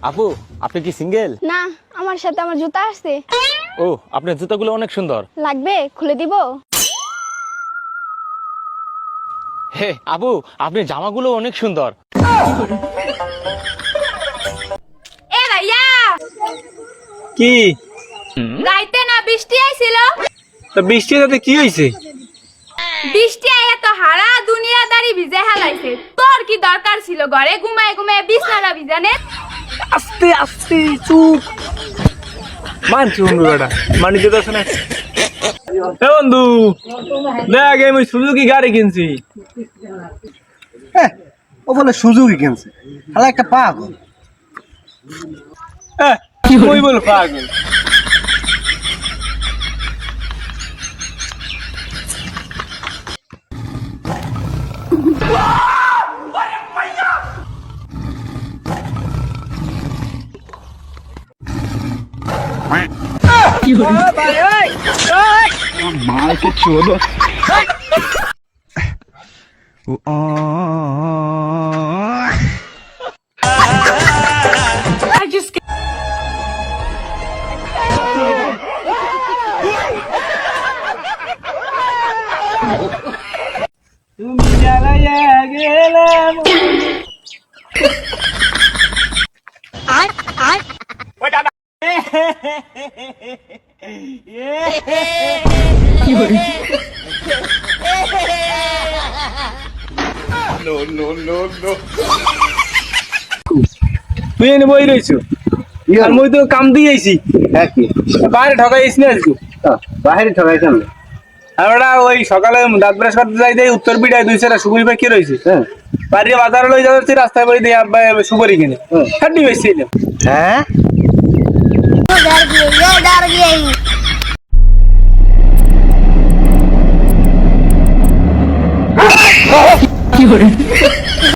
আপু আপনি কি সিঙ্গেল? না, আমার সাথে আমার জুতা আছে। ও, আপনার জুতাগুলো অনেক সুন্দর। লাগবে? খুলে দিব? হে আপু, আপনার জামাগুলো অনেক সুন্দর। এ ভাইয়া, কি রাইতে না বৃষ্টি আইছিল? তো বৃষ্টি তাতে কি হয়েছে? বৃষ্টি আইয়া তো হারা দুনিয়াদারি ভিজে হালাইছে। তোর কি দরকার ছিল ঘরে ঘুমায় ঘুমায় বিছানা ভিজানে? আস্তে আস্তে চুপ। মানছি বন্ধু, বেটা মানি যেতে আসে না। এ বন্ধু দেখ, আমি সুজুকি গাড়ি কিনছি। ও বলে সুযোগই কিনছে, শালা একটা পাগল। কি কই বল পাগল? তুমি জ্বালাইয়া গেলাম। তুই এনে বই রয়েছ আর মই তো কাম দিয়ে আইছি। বাইরে ঠকাইছি না আজকে? বাহিরে ঠকাইতাম না। আমরা ওই সকালে দাঁত ব্রাশ করতে যাইতে উত্তর পিঠায় দুই চারটা সুপুরি পাখি রয়েছে। বাড়ি বাজারে লই যাচ্ছি, রাস্তায় বই দিয়ে সুপুরি কিনে ঠান্ডি বেশছিলাম। হ্যাঁ, কি করে?